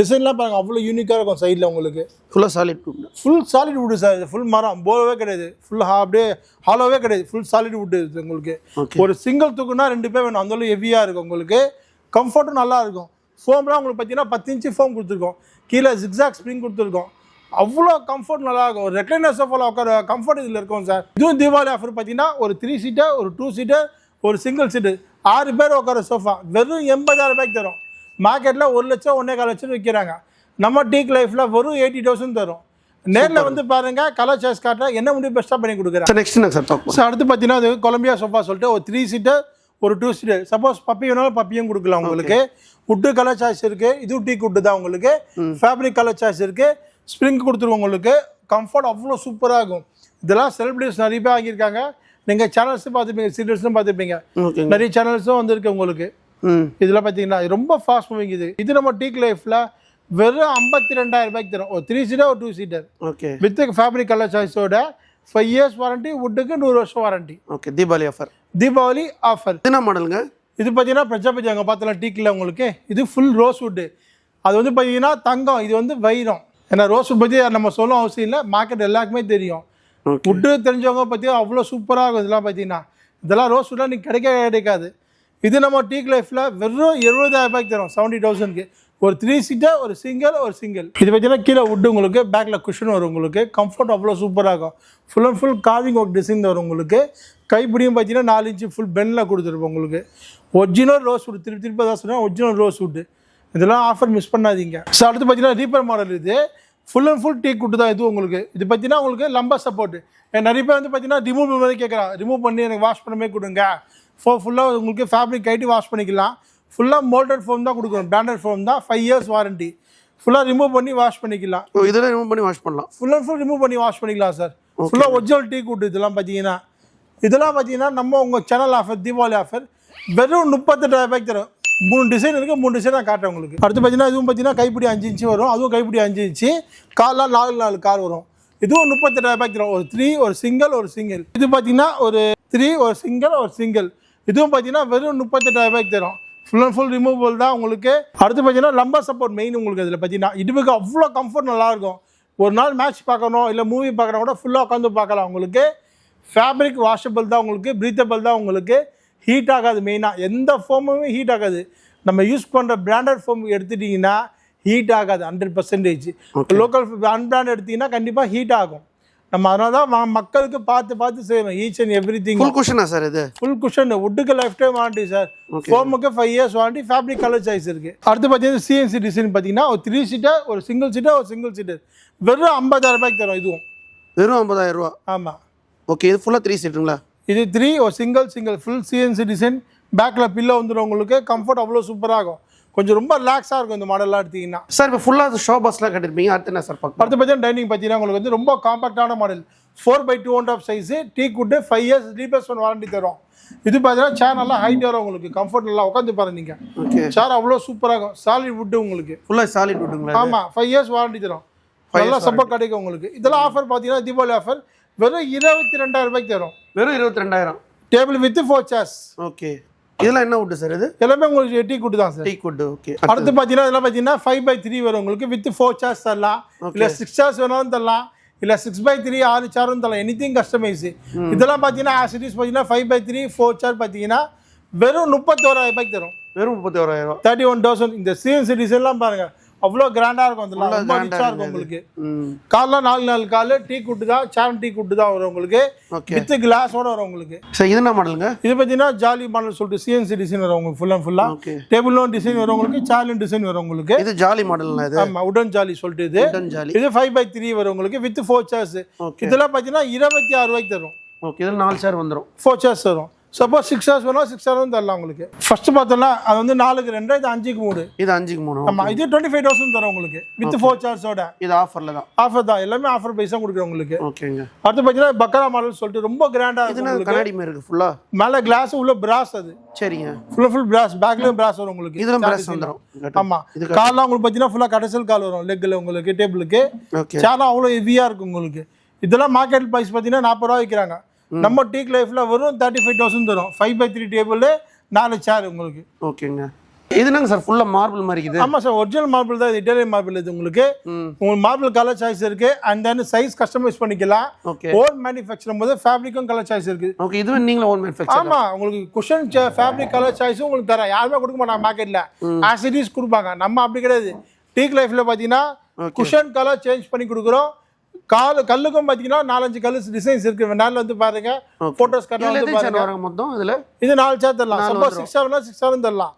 டிசைன்லாம் பாருங்கள் அவ்வளோ யூனிக்காக இருக்கும். சைடில் உங்களுக்கு ஃபுல்லாக solid would. Full solid wood sir. இது ஃபுல் மரம், போலவே கிடையாது. ஃபுல் அப்படியே ஹாலோவே கிடையாது. ஃபுல் சாலிட் வுட் இது உங்களுக்கு. ஒரு சிங்கிள் தூக்குனா 2 பேர் வேணும். அந்தளவு ஹெவியாக இருக்கும் உங்களுக்கு. கம்ஃபர்ட்டும் நல்லா இருக்கும். ஃபோம்லாம் உங்களுக்கு பார்த்தீங்கன்னா 10 இன்ச்சு ஃபோம் கொடுத்துருக்கோம். கீழே ஜிக்ஸாக் ஸ்ப்ரிங் கொடுத்துருக்கோம். அவ்வளோ கம்ஃபர்ட் நல்லா இருக்கும். ஒரு ரெக்லைனர் சோஃபாவில் உட்கார கம்ஃபர்ட் இதில் இருக்கும் சார். இதுவும் தீபாவளி ஆஃபர் பார்த்தீங்கன்னா ஒரு 3 சீட்டர், ஒரு 2 சீட்டர், ஒரு சிங்கிள் சீட்டு, 6 பேர் உட்கார சோஃபா வெறும் 80,000 தரும். மார்க்கெட்டில் 1 லட்சம் 1.25 லட்சம் விற்கிறாங்க. நம்ம டீக் லைஃப்பில் வெறும் 80,000 தரும். நேரில் வந்து பாருங்க, கலர் சாய்ஸ் காட்டுற என்ன முடிவு பெஸ்ட்டாக பண்ணி கொடுக்குறேன். நெக்ஸ்ட் சார் சார் அடுத்து பார்த்தீங்கன்னா அது கொலம்பியா சோஃபா சொல்லிட்டு ஒரு 3 சீட்டர், ஒரு 2 சீட்டர். சப்போஸ் பப்பி வேணாலும் பப்பியும் கொடுக்கலாம் உங்களுக்கு. உட்டு கலர் சாய்ஸ் இருக்குது. இதுவும் டீக் உட்டு தான் உங்களுக்கு. ஃபேப்ரிக் கலர் சாய்ஸ் இருக்குது. ஸ்ப்ரிங் கொடுத்துருவோம் உங்களுக்கு. கம்ஃபர்ட் அவ்வளோ சூப்பராக இருக்கும். இதெல்லாம் செலிபிரிட்டிஸ் நிறைய பேர் ஆகியிருக்காங்க. நீங்கள் சேனல்ஸும் பார்த்துப்பீங்க, சீரியல்ஸும் பார்த்துப்பீங்க. நிறைய சேனல்ஸும் வந்துருக்கு உங்களுக்கு. இதில் பார்த்தீங்கன்னா ரொம்ப ஃபாஸ்ட் மூவிங். இது நம்ம டீக் லைஃப்பில் வெறும் 52,000 தரும். ஒரு 3 சீட்டர், ஒரு 2 seater. Okay, with fabric colour சாய்ஸோட 5 இயர்ஸ் வாரண்டி, வுட்டுக்கு 100 வருஷம் warranty. Okay, Deepavali offer. Deepavali offer. என்ன மாடலுங்க? இது பார்த்தீங்கன்னா பிரஜாபதி அங்கே பார்த்தலாம் டீக்கில் உங்களுக்கு. இது ஃபுல் ரோஸ் வுட்டு. அது வந்து பார்த்தீங்கன்னா தங்கம், இது வந்து வைரம். ஏன்னா ரோஸ் வுட் பற்றி நம்ம சொல்ல அவசியம் இல்லை. மார்க்கெட் எல்லாருக்குமே தெரியும். வுட்டு தெரிஞ்சவங்க பற்றி அவ்வளோ சூப்பராக இருக்கும். இதெல்லாம் பார்த்தீங்கன்னா இதெல்லாம் ரோஸ் வுட்டாக நீங்கள் கிடைக்காது. இது நம்ம டீக் லைஃப்பில் வெறும் 70,000 தரும். 70,000க்கு ஒரு 3 சீட்டர், ஒரு சிங்கிள். இது பார்த்தீங்கன்னா கீழே வுட்டு உங்களுக்கு. பேக்கில் குஷன் வரும் உங்களுக்கு. கம்ஃபர்ட் அவ்வளோ சூப்பராக இருக்கும். Full and full carving work design வரும் உங்களுக்கு. கைப்பிடியும் பார்த்தீங்கன்னா 4 இன்ச்சு ஃபுல் பெனில் கொடுத்துருப்போம் உங்களுக்கு. Original rose would. திருப்பி தான் சொன்னால் ஒரிஜினல் ரோஸ் வுட்டு. இதெல்லாம் ஆஃபர் மிஸ் பண்ணாதீங்க. ஸோ அடுத்து பார்த்தீங்கன்னா ரீப்பர் மாடல். இது ஃபுல் அண்ட் ஃபுல் டீக் வுட்டு தான். இது உங்களுக்கு இது பார்த்தீங்கன்னா உங்களுக்கு லம்பர் சப்போர்ட். நிறைய பேர் வந்து பார்த்தீங்கன்னா ரிமூவ் பண்ணி கேட்குறான். ரிமூவ் பண்ணி எனக்கு வாஷ் பண்ணவே கொடுங்க. ஃபுல்லாக உங்களுக்கு ஃபேப்ரிக் கைட்டு வாஷ் பண்ணிக்கலாம். ஃபுல்லாக மோல்டட் ஃபோம் தான் கொடுக்கணும். பிராண்டட் ஃபோம் தான். 5 இயர்ஸ் வாரண்டி. ஃபுல்லாக ரிமூவ் பண்ணி வாஷ் பண்ணிக்கலாம். இதெல்லாம் ரிமூவ் பண்ணி வாஷ் பண்ணலாம். ஃபுல் அண்ட் ஃபுல் ரிமூவ் பண்ணி வாஷ் பண்ணிக்கலாம் சார். ஃபுல்லாக ஒரிஜினல் டீக் வுட். இதெல்லாம் பார்த்தீங்கன்னா நம்ம உங்கள் சேனல் ஆஃபர் தீபாவளி ஆஃபர் வெறும் 38,000 தரும். 3 டிசைன் இருக்குது. 3 டிசைன் நான் காட்டுறேன் உங்களுக்கு. அடுத்து பார்த்தீங்கன்னா இதுவும் பார்த்தீங்கன்னா கைப்பிடி 5 இன்ச்சு வரும். அதுவும் கைப்பிடி 5 இன்ச்சு. கார்லாம் 4 கார் வரும். இதுவும் 38,000 தரும். ஒரு 3, ஒரு சிங்கிள். இது பார்த்தீங்கன்னா ஒரு 3, ஒரு சிங்கிள். இதுவும் பார்த்தீங்கன்னா வெறும் 38,000 தரும். ஃபுல் அண்ட் ஃபுல் ரிமூவல் தான் உங்களுக்கு. அடுத்து பார்த்தீங்கன்னா லம்பர் சப்போர்ட் மெயின் உங்களுக்கு. அதில் பார்த்தீங்கன்னா இடுப்புக்கு அவ்வளோ கம்ஃபர்ட் நல்லாயிருக்கும். ஒரு நாள் மேட்ச் பார்க்கணும், இல்லை மூவி பார்க்கணும் கூட ஃபுல்லாக உட்காந்து பார்க்கலாம் உங்களுக்கு. ஃபேப்ரிக் வாஷபிள் தான் உங்களுக்கு. ப்ரீத்தபிள் தான் உங்களுக்கு. ஹீட் ஆகாது. மெயினாக எந்த ஃபோமுமே ஹீட் ஆகாது. நம்ம யூஸ் பண்ணுற பிராண்டட் ஃபோம் எடுத்துட்டிங்கன்னா ஹீட் ஆகாது 100%. லோக்கல் அன்பிராண்ட் எடுத்திங்கன்னா கண்டிப்பாக ஹீட் ஆகும். நம்ம அதனால தான் மக்களுக்கு பார்த்து செய்யணும். Each and every thing. Full குஷனா சார்? இது ஃபுல் குஷன். வுட்டுக்கு லைஃப் டைம் வாரண்டி சார். ஃபோமுக்கு 5 years warranty. Fabric colour choice இருக்குது. அடுத்து பார்த்தீங்கன்னா சிஎன்சி டிசைன் பார்த்தீங்கன்னா ஒரு 3 சீட்டர், ஒரு சிங்கிள் சீட்டர். வெறும் 50,000 தரும். இதுவும் வெறும் 50,000 ரூபா. ஆமாம். ஓகே, இது ஃபுல்லாக 3 சீட்டுங்களா? இது 3 ஒரு சிங்கிள் ஃபுல் சிஎன்சி டிசைன். பேக்கில் பில்லோ வந்துடும் உங்களுக்கு. கம்ஃபர்ட் அவ்வளோ சூப்பராக இருக்கும். கொஞ்சம் ரொம்ப ரிலாக்ஸாக இருக்கும் இந்த மாடல்லாம் எடுத்தீங்கன்னா. சார் இப்போ ஃபுல்லாக ஷோ பஸ்லாம் கட்டிருப்பீங்க. அடுத்து என்ன சார் பார்க்கலாம்? அடுத்து பார்த்தீங்கன்னா டைனிங் பார்த்தீங்கன்னா உங்களுக்கு வந்து ரொம்ப காம்பாக்டான மாடல். 4x2.5 size. டீ குட்டு 5 இயர்ஸ் ரீப்ளேஸ்மெண்ட் வாரண்டி தரும். இது பார்த்தீங்கன்னா சேர் நல்லா ஹைட் வரும் உங்களுக்கு. கம்ஃபர்ட் நல்லா உட்காந்து பாருங்க நீங்கள். ஓகே. சேர் அவ்வளோ சூப்பராக இருக்கும். சாலிட் வுட்டு உங்களுக்கு. ஃபுல்லாக சாலிட் வுட்டுங்களா? ஆமாம், 5 இயர்ஸ் வாரண்டி தரும். நல்லா சப்போர்ட் கிடைக்கும் உங்களுக்கு. இதெல்லாம் ஆஃபர் பார்த்தீங்கன்னா தீபாவளி ஆஃபர் வெறும் 22,000 ரூபாய்க்கு தரும். வெறும் 22,000. Table with 4 chairs. ஓகே. இதெல்லாம் என்ன வுட்டு சார்? இது எல்லாமே உங்களுக்கு டீ குட்டு தான் சார். Teak wood. ஓகே. அடுத்து பார்த்தீங்கன்னா இதெல்லாம் பார்த்தீங்கன்னா 5x3 வரும் உங்களுக்கு. வித் 4 சேர்ஸ் தரலாம், இல்லை 6 சேர்ஸ் வேணாலும் தரலாம், இல்லை 6x3 6 சேரும் தரலாம். Anything customise. இதெல்லாம் பார்த்தீங்கன்னா ஆசிட்டிஸ் பார்த்தீங்கன்னா 5x3 4 சேர் பார்த்தீங்கன்னா வெறும் 31,000 ரூபாய்க்கு தரும். வெறும் 31,000. 31,000. இந்த சிஎன்சி டிசைன்லாம் பாருங்க அவ்வளோ கிராண்டாக இருக்கும். அதெல்லாம் ரொம்ப ரிச்சாக இருக்கும் உங்களுக்கு. கால்லாம் 4 கால் டீ குட்டு தான். சேர் டீ குட்டு தான் வரும் உங்களுக்கு. வித் கிளாஸோட வரும் உங்களுக்கு. சார் இது என்ன மாடலுங்க? இது பார்த்தீங்கன்னா ஜாலி மாடல் சொல்லிட்டு சிஎன்சி டிசைன் வரும் உங்களுக்கு. ஃபுல்லாக டேபிளும் டிசைன் வரும் உங்களுக்கு. சேர்லும் டிசைன் வரும் உங்களுக்கு. இது ஜாலி மாடல்னா இது? ஆமாம், உடன் ஜாலி சொல்லிட்டு இது. இது 5x3 வரும் உங்களுக்கு வித் 4 சேர்ஸ். இதெல்லாம் பார்த்தீங்கன்னா 26 ரூபாய்க்கு தரும். ஓகே. இதில் 4 சேர் வந்துடும். 4 சேர்ஸ் வரும். சப்போஸ் 6 சேர்ஸ் வேணா 6 சேரும் தரலாம் உங்களுக்கு. ஃபர்ஸ்ட் பார்த்தோம்னா அது வந்து 4க்கு 2, இது 5க்கு 3. இது 5க்கு 3. ஆமாம், இது 25,000 தரும் உங்களுக்கு வித் 4 சேர்ஸோட. இது ஆஃபரில் தான். ஆஃபர் தான். எல்லாமே ஆஃபர் ப்ரைஸ் தான் கொடுக்குறோம் உங்களுக்கு. ஓகேங்க. அடுத்து பார்த்தீங்கன்னா பக்கரா மாடல் சொல்லிட்டு ரொம்ப கிராண்டாக இருக்கும். இது கண்ணாடி மாதிரி இருக்கு ஃபுல்லாக. மேலே கிளாஸ் உள்ள பிராஸ். அது சரிங்க. ஃபுல் பிராஸ். பேக்லேயும் பிராஸ் வரும் உங்களுக்கு. இதெல்லாம் பிராஸ் வந்துடும். ஆமாம். கால்லாம் உங்களுக்கு பார்த்தீங்கன்னா ஃபுல்லாக கடைசல் கால் வரும் லெக்கில் உங்களுக்கு. டேபிளுக்கு சேரும் அவ்வளோ ஹெவியாக இருக்கும் உங்களுக்கு. இதெல்லாம் மார்க்கெட் ப்ரைஸ் பார்த்தீங்கன்னா 40 ரூபா விற்கிறாங்க. நம்ம டீக் லைஃப்ல வெறும் 35,000 தரும். 5x3 டேபிள் 4 சேர் உங்களுக்கு. ஓகேங்க. இது என்னங்க சார் ஃபுல்லா மார்பிள் மாதிரி இருக்குது? ஆமா சார், ஒரிஜினல் மார்பிள் தான். இது இட்டாலியன் மார்பிள். இது உங்களுக்கு மார்பிள் கலர் சாய்ஸ் இருக்கு. அண்ட் தென் சைஸ் கஸ்டமைஸ் பண்ணிக்கலாம். ஓன் மேனுஃபேக்சர் போது ஃபேப்ரிக்கும் கலர் சாய்ஸ் இருக்கு. ஓகே. இதுவே நீங்களே ஓன் மேனுஃபேக்சர்? ஆமா, உங்களுக்கு குஷன் ஃபேப்ரிக் கலர் சாய்ஸும் உங்களுக்கு தரேன். யாருமே கொடுக்க மாட்டாங்க மார்க்கெட்ல. ஆசிட்டிஸ் கொடுப்பாங்க. நம்ம அப்படி கிடையாது. டீக் லைஃப்ல பாத்தீங்கன்னா குஷன் கலர் சேஞ்ச் பண்ணி கொடுக்குறோம். கல்லுக்கும் பார்த்தீங்கன்னா 4-5 கலர்ஸ் டிசைன்ஸ் இருக்கு. நேரில் வந்து பாருங்க. போட்டோஸ் கரெக்டாக வந்து பாருங்க. மொத்தம் இதில் இது 4 சேர் தரலாம். சப்போஸ் 6 7 6 7 தரலாம்.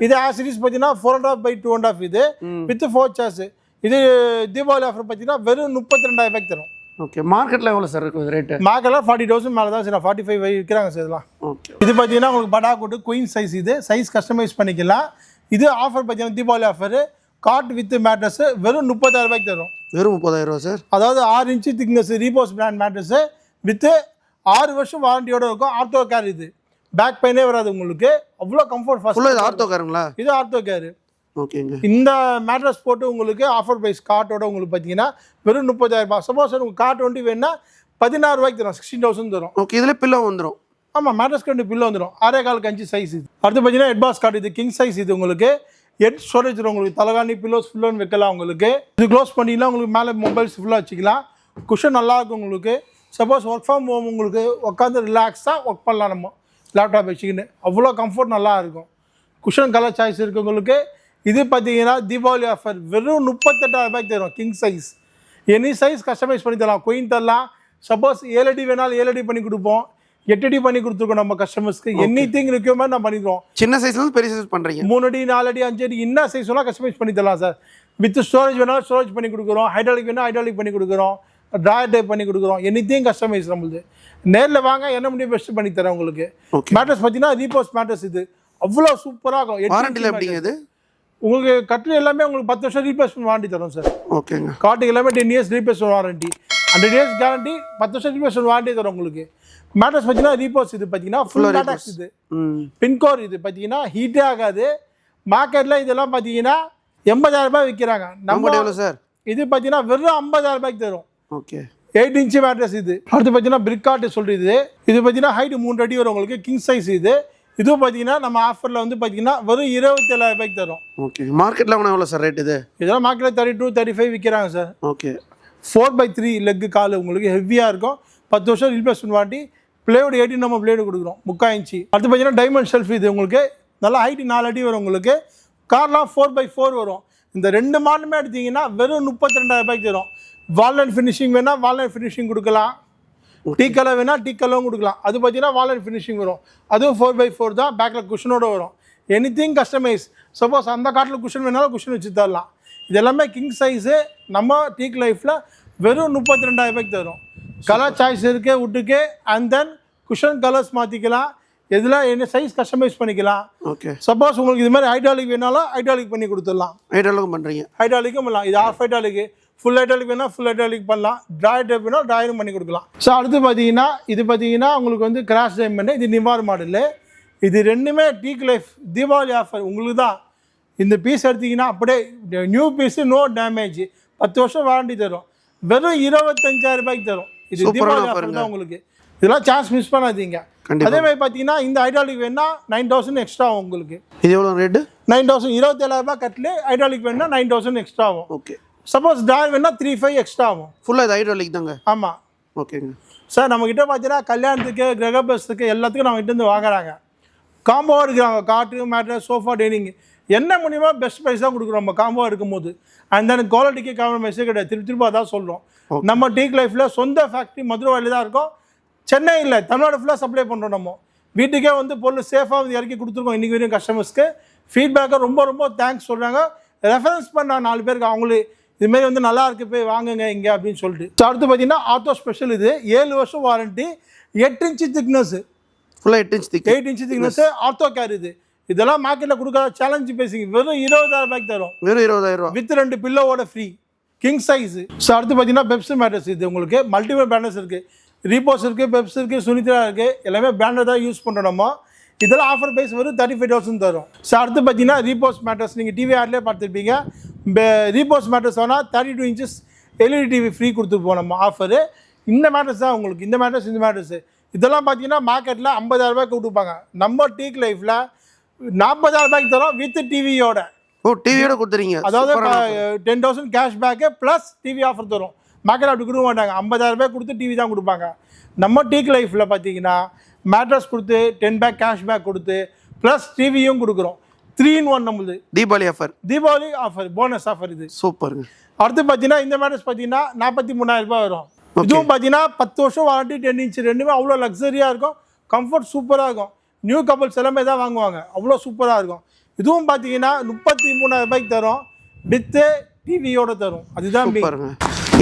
இது ஆசிரிஸ் பார்த்தீங்கன்னா 4.5/2.5 இது வித் 4 சேர்ஸ். இது தீபாவளி ஆஃபர் பார்த்தீங்கன்னா வெறும் 32,000 ரூபாய்க்கு தரும். ஓகே. மார்க்கெட்டில் எவ்வளோ சார் இருக்குது ரேட்டு? மார்க்கெட்டில் 40,000 மேலே தான் சார். 45 விற்கிறாங்க சார் இதெல்லாம். ஓகே. இது பார்த்தீங்கன்னா உங்களுக்கு படா கூட்டு குயின் சைஸ். இது சைஸ் கஸ்டமைஸ் பண்ணிக்கலாம். இது ஆஃபர் பார்த்தீங்கன்னா Deepavali offer cot with mattress வெறும் 30,000 ரூபாய்க்கு தரும். வெறும் 30,000 ரூபா சார். அதாவது 6 inch thickness repose brand mattress with 6 வருஷம் வாரண்டியோட இருக்கும். Ortho care. இது பேக் பெயினே வராது உங்களுக்கு. அவ்வளோ கம்ஃபர்ட். ஃபர்ஸ்ட் இது ஆர்த்தோ கேருங்களா? இது ஆர்த்தோ கேர். ஓகேங்க. இந்த மேட்ரஸ் போட்டு உங்களுக்கு ஆஃபர் ப்ரைஸ் காட்டோட உங்களுக்கு பார்த்தீங்கன்னா வெறும் 30,000 ரூபாய். சப்போஸ் உங்களுக்கு காட் வண்டி வேணுன்னா 16 ரூபாய்க்கு தரும். 16,000 தரும். ஓகே. இதில் பில்லோ வந்துடும். ஆமாம், மேட்ரஸ் கண்டு பில்லோ வந்துடும். 6.25 இன்ச்சு சைஸ். இது அடுத்து பார்த்தீங்கன்னா ஹெட் காட். இது கிங் சைஸ். இது உங்களுக்கு ஹெட் ஸ்டோரேஜ் உங்களுக்கு. தலகாணி பில்லோஸ் ஃபுல்லாக வைக்கலாம் உங்களுக்கு. இது க்ளோஸ் பண்ணிக்கலாம். உங்களுக்கு மேலே மொபைல்ஸ் ஃபுல்லாக வச்சுக்கலாம். குஷன் நல்லாயிருக்கும் உங்களுக்கு. சப்போஸ் ஒர்க் ஃப்ரம் ஹோம் உங்களுக்கு உட்காந்து ரிலாக்ஸாக ஒர்க் பண்ணலாம். நம்ம லேப்டாப் வச்சுக்கின்னு அவ்வளோ கம்ஃபர்ட் நல்லா இருக்கும். குஷன் கலர் சாய்ஸ் இருக்குது உங்களுக்கு. இது பார்த்தீங்கன்னா தீபாவளி ஆஃபர் வெறும் 38,000 ரூபாய்க்கு தரும். King size. Any size customise பண்ணி தரலாம். குயின் தரலாம். சப்போஸ் 7 அடி வேணாலும் 7 அடி பண்ணி கொடுப்போம். 8 அடி பண்ணி கொடுத்துருக்கோம் நம்ம கஸ்டமர்ஸ்க்கு. எனிதிங் ரெக்யர்மெண்ட் நான் பண்ணிடுவோம். சின்ன சைஸ்ல பெரிய சைஸ் பண்றீங்க. 3 அடி 4 அடி 5 அடி என்ன சைஸ் வேணா கஸ்டமைஸ் பண்ணி தரலாம் சார். வித் ஸ்டோரேஜ் வேணாலும் ஸ்டோரேஜ் பண்ணி கொடுக்குறோம். ஹைட்ராலிக் வேணா ஹைட்ராலிக் பண்ணி கொடுக்குறோம். ட்ராயர் டைப் பண்ணி கொடுக்குறோம். எனிதிங் கஸ்டமைஸ் நம்மளுது. நேரில் வாங்க, என்ன முடியும் பெஸ்ட் பண்ணி தரேன் உங்களுக்கு. மேட்ரஸ் பார்த்தீங்கன்னா ரீபோஸ் மேட்ரஸ். இது அவ்வளோ சூப்பராக இருக்கும். வாரண்டியில் எப்படிங்க? உங்களுக்கு கட்டில் எல்லாமே உங்களுக்கு 10 வருஷம் ரீப்ளேஸ்மெண்ட் வாரண்டி தரும் சார். ஓகேங்க. காட்டுக்கு எல்லாமே 10 years replacement warranty. 100 years guarantee. 10 வருஷம் ரீப்ளேஸ்மெண்ட் வாரண்டி தரும் உங்களுக்கு. மேட்ரஸ் பார்த்தீங்கன்னா ரீபோஸ். இது பார்த்தீங்கன்னா ஃபுல் டாடாக்ஸ். இது பின்கோர். இது பார்த்தீங்கன்னா ஹீட்டே ஆகாது. மார்க்கெட்டில் இதெல்லாம் பார்த்தீங்கன்னா 80,000 ரூபாய் விற்கிறாங்க. நம்ம எவ்வளோ சார்? இது பார்த்தீங்கன்னா வெறும் 50,000 ரூபாய்க்கு தரும். ஓகே. 8 inch mattress. இது அடுத்து பார்த்தீங்கன்னா பிரிக்காட்டு சொல்லிடுது. இது பார்த்தீங்கன்னா ஹைட் 3 அடி வரும் உங்களுக்கு. King size. இதுவும் பார்த்தீங்கன்னா நம்ம ஆஃபரில் வந்து பார்த்தீங்கன்னா வெறும் 27,000 ரூபாய்க்கு தரும். ஓகே. மார்க்கெட்டில் எவ்வளோ சார் ரேட்? இதெல்லாம் மார்க்கெட்டில் 32 35 விற்கிறாங்க சார். ஓகே. 4x3 லெக்கு கால் உங்களுக்கு ஹெவியாக இருக்கும். 10 வருஷம் ரீப்ளேஸ்மெண்ட் வாரண்டி. பிளேவுட் 18 நம்ம பிளேடு கொடுக்குறோம் 3/4 இன்ச்சு. அடுத்து பார்த்தீங்கன்னா டைமண்ட் ஷெல்ஃப். இது உங்களுக்கு நல்லா ஹைட் 4 அடி வரும் உங்களுக்கு. கார்லாம் 4x4 வரும். இந்த 2 மாடலுமே எடுத்தீங்கன்னா வெறும் 32,000 ரூபாய்க்கு தரும். வால்நட் ஃபினிஷிங் வேணா வால்நட் ஃபினிஷிங் கொடுக்கலாம். டீ கலர் வேணா டீ கலரும் கொடுக்கலாம். அது பார்த்தீங்கன்னா வால்நட் ஃபினிஷிங் வரும். அதுவும் 4x4 தான். பேக்கில் குஷனோட வரும். Anything customise. சப்போஸ் அந்த காட்டில் குஷன் வேணாலும் குஷன் வச்சு தரலாம். இது எல்லாமே கிங் சைஸு. நம்ம டீக் லைஃப்பில் வெறும் 32,000 ரூபாய்க்கு தரும். கலர் சாய்ஸ் இருக்குது வுட்டுக்கு. அண்ட் தென் குஷன் கலர்ஸ் மாற்றிக்கலாம், எதில் என்ன சைஸ் கஸ்டமைஸ் பண்ணிக்கலாம். ஓகே. சப்போஸ் உங்களுக்கு இது மாதிரி ஹைட்ராலிக் வேணாலும் ஹைட்ராலிக் பண்ணி கொடுத்துடலாம். ஹைட்ராலிக்கும் பண்ணுறீங்க? ஹைட்ராலிக்கும் பண்ணலாம். இது ஆஃப் ஹைட்ராலிக், ஃபுல் ஹைட்ராலிக் வேணால் ஃபுல் ஹைட்ராலிக் பண்ணலாம், ட்ராயர் டைப் வேணால் ட்ராயரும் பண்ணி கொடுக்கலாம். ஸோ அடுத்து பார்த்தீங்கன்னா இது பார்த்தீங்கன்னா உங்களுக்கு வந்து கிராஷ் டைமண்ட், இது நிவார் மாடலு. இது ரெண்டுமே டீக் லைஃப் தீபாவளி ஆஃபர் உங்களுக்கு தான். இந்த பீஸ் எடுத்தீங்கன்னா அப்படியே நியூ பீஸு, நோ டேமேஜ், 10 வருஷம் வாரண்டி தரும். வெறும் 25,000 ரூபாய்க்கு தரும். இது தீபாவளி ஆஃபர் தான் உங்களுக்கு. இதெல்லாம் சான்ஸ் மிஸ் பண்ணாதீங்க. அதே மாதிரி பார்த்தீங்கன்னா இந்த ஹைட்ராலிக் வேணா 9,000 எக்ஸ்ட்ரா ஆகும் உங்களுக்கு. இது எவ்வளோ ரேட்டு? 9,000, 27,000 ரூபாய் கட்டிலே ஹைட்ராலிக் வேணா 9,000 எக்ஸ்ட்ரா ஆகும். ஓகே. சப்போஸ் ட்ராயர் வேணா 3,500 எக்ஸ்ட்ரா ஆகும். ஃபுல்லாக இது ஹைட்ராலிக் தாங்க? ஆமாம். ஓகேங்க சார். நம்மக்கிட்ட பார்த்தீங்கன்னா கல்யாணத்துக்கு, கிரகபஸ்துக்கு எல்லாத்துக்கும் நம்மகிட்ட வாங்குறாங்க. காம்போ எடுக்கிறாங்க, காட்டு, மேட்ரஸ், சோஃபா, டைனிங் என்ன முடியுமோ பெஸ்ட் ப்ரைஸ் தான் கொடுக்குறோம் நம்ம காம்போ எடுக்கும்போது. அண்ட் தென் குவாலிட்டிக்கு காம்ப்ரமைஸே கிடையாது. திருப்பி அதான் சொல்கிறோம். நம்ம டீக் லைஃப்பில் சொந்த ஃபேக்ட்ரி மதுரவாயில் தான் இருக்கும். சென்னை இல்லை, தமிழ்நாடு ஃபுல்லாக சப்ளை பண்ணுறோம். நம்ம வீட்டுக்கே வந்து பொருள் சேஃபாக வந்து இறக்கி கொடுத்துருக்கோம். இன்றைக்கி வரையும் கஸ்டமர்ஸ்க்கு ஃபீட்பேக்கை ரொம்ப ரொம்ப தேங்க்ஸ் சொல்கிறாங்க. ரெஃபரன்ஸ் பண்ணாங்க 4 பேருக்கு, அவங்களே இதுமாரி வந்து நல்லா இருக்கு, போய் வாங்குங்க இங்கே அப்படின்னு சொல்லிட்டு. ஸோ அடுத்து பார்த்தீங்கன்னா ஆர்த்தோ ஸ்பெஷல். இது 7 வருஷம் வாரண்டி, 8 இன்ச்சு திக்னஸ், ஃபுல்லாக 8 இன்ச் திக், 8 இன்ச்சு திக்னஸ் ஆர்த்தோ கேர். இதெல்லாம் மார்க்கெட்டில் கொடுக்காத சேலஞ்சு பேசிங்க. வெறும் 20,000 ரூபாய்க்கு தரும். வெறும் 20,000 ரூபா வித் 2 பில்லோவோட ஃப்ரீ, கிங் சைஸ். ஸோ அடுத்து பார்த்தீங்கன்னா பெப்ஸ் மேட்ரஸ். இது உங்களுக்கு மல்டிபிள் பிராண்டஸ் இருக்குது. ரீபோஸ் இருக்குது, பெப்ஸ் இருக்குது, சுனித்ரா இருக்குது. எல்லாமே பிராண்டட் தான் யூஸ் பண்ணுறோம் நம்ம. இதெல்லாம் ஆஃபர் ப்ரைஸ் வெறும் 35,000 தரும். ஸோ அடுத்து பார்த்தீங்கன்னா ரீபோஸ் மேட்ரஸ். நீங்கள் டிவி ஆட்லேயே பார்த்துருப்பீங்க. ரீபோஸ் மேட்ரஸ் ஆனால் 32 இன்ச்சஸ் எல்இடி டிவி ஃப்ரீ கொடுத்துருப்போம் நம்ம ஆஃபரு. இந்த மேட்ரஸ் தான் உங்களுக்கு. இந்த மேட்ரஸ் இதெல்லாம் பார்த்தீங்கன்னா மார்க்கெட்டில் 50,000 ரூபாய்க்கு கொடுப்பாங்க. நம்ம டீக் லைஃப்பில் 40,000 ரூபாய்க்கு தரோம் வித் டிவியோட. ஓ, டிவியோட கொடுத்துறீங்க. அதாவது 10,000 cash back plus TV offer தரும். மார்க்கெட் அப்படி கொடுக்க மாட்டாங்க. 50,000 ரூபாய் கொடுத்து டிவி தான் கொடுப்பாங்க. நம்ம டீக் லைஃப்பில் பார்த்தீங்கன்னா மேட்ரஸ் கொடுத்து 10 பேக் கேஷ் பேக் கொடுத்து ப்ளஸ் டிவியும் கொடுக்குறோம். 3 in 1 நம்மளுது தீபாவளி ஆஃபர், போனஸ் ஆஃபர் இது. சூப்பருங்க. அடுத்து பார்த்தீங்கன்னா இந்த மேட்ரஸ் பார்த்தீங்கன்னா 43,000 ரூபாய் வரும். இதுவும் பார்த்தீங்கன்னா 10 வருஷம் வாரண்டி, 10 இன்ச், ரெண்டுமே அவ்வளோ லக்ஸரியாக இருக்கும். கம்ஃபர்ட் சூப்பராக இருக்கும். நியூ கப்பல்ஸ் எல்லாமே தான் வாங்குவாங்க. அவ்வளோ சூப்பராக இருக்கும். இதுவும் பார்த்தீங்கன்னா 33,000 ரூபாய்க்கு தரும் வித்து டிவியோட தரும். அதுதான் பாருங்க.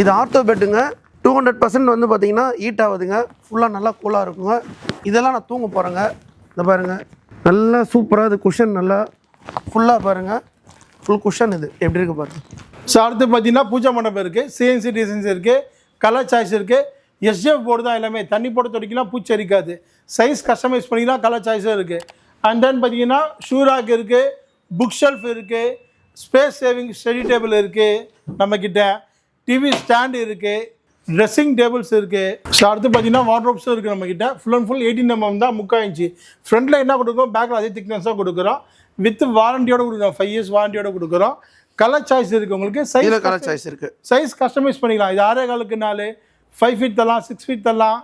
இது ஆர்த்தோ பெட்டுங்க. 200% வந்து பார்த்தீங்கன்னா ஹீட் ஆகுதுங்க. ஃபுல்லாக நல்லா கூலாக இருக்குங்க. இதெல்லாம் நான் தூங்க போகிறேங்க. இதை பாருங்கள், நல்லா சூப்பராக. இது குஷன் நல்லா ஃபுல்லாக பாருங்கள், ஃபுல் குஷன். இது எப்படி இருக்குது பாருங்கள். ஸோ அடுத்து பார்த்தீங்கன்னா பூஜா மண்டபம் இருக்குது, சிஎன்சி டிசைன்ஸ் இருக்குது, கலர் சாய்ஸ் இருக்குது. எஸ்ஜிஎஃப் போர்டு தான் எல்லாமே. தண்ணி போட்டு துடைக்கலாம், பூச்சி அரிக்காது. சைஸ் கஸ்டமைஸ் பண்ணிக்கலாம், கலர் சாய்ஸும் இருக்குது. அண்ட் தென் பார்த்தீங்கன்னா ஷூராக் இருக்குது, புக் ஷெல்ஃப் இருக்குது, ஸ்பேஸ் சேவிங் ஸ்டடி டேபிள் இருக்குது நம்மக்கிட்ட, டிவி ஸ்டாண்டு இருக்குது, ட்ரெஸ்ஸிங் டேபிள்ஸ் இருக்குது. ஸோ அடுத்து பார்த்தீங்கன்னா வார்ட்ரோப்ஸும் இருக்குது நம்மக்கிட்ட. ஃபுல் அண்ட் ஃபுல் 18 mm தான், 3/4 இன்ச்சு. ஃப்ரண்ட்டில் என்ன கொடுக்குறோம், பேக்கில் அதே திக்னஸ் தான் கொடுக்குறோம். வித் வாரண்டியோட கொடுக்குறோம், 5 years வாரண்டியோட கொடுக்குறோம். கலர் சாய்ஸ் இருக்குது உங்களுக்கு. கலர் சாய்ஸ் இருக்குது. சைஸ் கஸ்டமைஸ் பண்ணிக்கலாம். இது 6.4 5 feet தரலாம், 6 feet தரலாம்,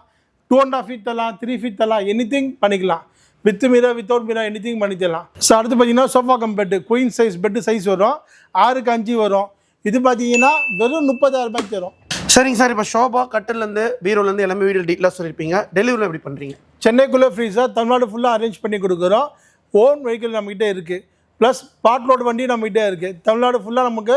2.5 feet தரலாம், 3 feet தரலாம், எனிதிங் பண்ணிக்கலாம். With mirror, without mirror, anything பண்ணி தரலாம். ஸோ அடுத்து பார்த்தீங்கன்னா sofa cum bed, queen size bed size வரும், 6x5 வரும். இது பார்த்தீங்கன்னா வெறும் 30,000 ரூபாய்க்கு தரும். சரிங்க சார். இப்போ ஷோபா கட்டிலேருந்து பீரோலேருந்து எல்லாமே வீடியோ டீட்டெயிலாக சொல்லியிருப்பீங்க. டெலிவரி எப்படி பண்ணுறீங்க? சென்னைக்குள்ளே ஃப்ரீ சார். தமிழ்நாடு ஃபுல்லாக அரேஞ்ச் பண்ணி கொடுக்குறோம். ஓன் வெஹிக்கிள் நம்மகிட்ட இருக்குது. ப்ளஸ் பார்ட் லோடு வண்டி நம்மகிட்ட இருக்குது. தமிழ்நாடு ஃபுல்லாக நமக்கு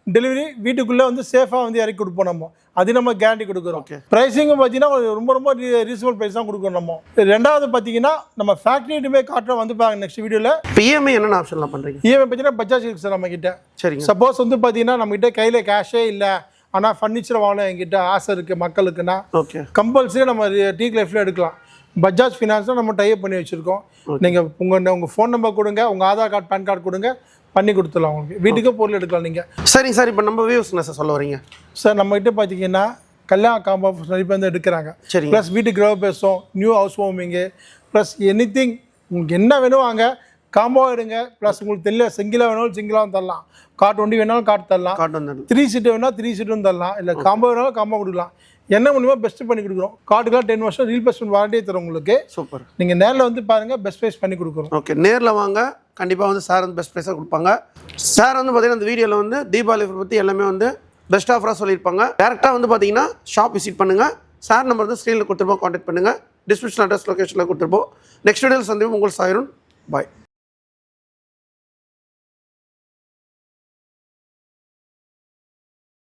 டெலிவரி வீட்டுக்குள்ளே வந்து சேஃபாக வந்து இறக்கி கொடுப்போம் நம்ம. அது நம்ம கேரண்டி கொடுக்குறோம். ப்ரைஸிங்கும் பார்த்தீங்கன்னா ரொம்ப ரொம்ப ரீசனபிள் ப்ரைஸ் தான் கொடுக்குறோம் நம்ம. ரெண்டாவது பார்த்தீங்கன்னா நம்ம ஃபேக்ட்ரிட்டு போய் காட்டுற வந்து பாருங்க நெக்ஸ்ட் வீடியோவில். இப்போ இஎம்ஐ என்னென்ன ஆப்ஷன்லாம் பண்ணுறீங்க? இஎம்ஐ பார்த்தீங்கன்னா பஜாஜ் இருக்குது சார் நம்மகிட்ட. சரிங்க. சப்போஸ் வந்து பார்த்தீங்கன்னா நம்மகிட்ட கையில் கேஷே இல்லை, ஆனால் ஃபர்னிச்சர் வாங்கணும் என்கிட்ட ஆசை இருக்குது மக்களுக்குன்னா, ஓகே, கம்பல்சரி நம்ம டீக் லைஃப்பில் எடுக்கலாம். பஜாஜ் ஃபினான்ஸில் நம்ம டைப் பண்ணி வச்சுருக்கோம். நீங்கள் உங்கள் ஃபோன் நம்பர் கொடுங்க, உங்கள் ஆதார் கார்டு, பேன் கார்டு கொடுங்க, பண்ணி கொடுத்துடலாம் உங்களுக்கு. வீட்டுக்கு பொருள் எடுக்கலாம் நீங்கள். சரிங்க சார். இப்போ நம்ம வியூஸ் என்ன சார் சொல்ல வரீங்க? சார் நம்மகிட்ட பார்த்தீங்கன்னா கல்யாண காம்போ நிறைய பேர் வந்து எடுக்கிறாங்க. சரி. ப்ளஸ் வீட்டுக்கு கிரக பேசும், new house warming, plus anything உங்களுக்கு என்ன வேணும் வாங்க, காம்போ எடுங்க. ப்ளஸ் உங்களுக்கு தெரியல சிங்கிளாக வேணாலும் சிங்கிளாகவும் தரலாம், கார்ட் வண்டி வேணாலும் கார்டு தரலாம், 3 seat வேணால் 3 seat தரலாம், இல்லை காம்போ வேணாலும் காம்போ கொடுக்கலாம். என்ன மூலியமாக பெஸ்ட்டு பண்ணி கொடுக்குறோம். கார்டுக்கெலாம் 10 வருஷம் ரீப்ளேஸ்மெண்ட் வாரண்டியே தரும் உங்களுக்கு. சூப்பர். நீங்கள் நேரில் வந்து பாருங்கள், பெஸ்ட் ப்ரைஸ் பண்ணி கொடுக்குறோம். ஓகே, நேரில் வாங்க, கண்டிப்பாக வந்து சார் வந்து பெஸ்ட் ப்ரைஸாக கொடுப்பாங்க. சார் வந்து பார்த்தீங்கன்னா இந்த வீடியோவில் வந்து தீபாவளி பற்றி எல்லாமே வந்து பெஸ்ட் ஆஃபராக சொல்லியிருப்பாங்க. டேரெக்டாக வந்து பார்த்தீங்கன்னா ஷாப் விசிட் பண்ணுங்கள். சார் நம்பர் வந்து ஸ்க்ரீனில் கொடுத்துருப்போம், கான்டாக்ட் பண்ணுங்கள். டிஸ்கிரிப்ஷன் அட்ரஸ் லொக்கேஷனில் கொடுத்துருப்போம். நெக்ஸ்ட் வீடியோவில் சந்திப்போம். உங்கள் சாயிரும். பாய்.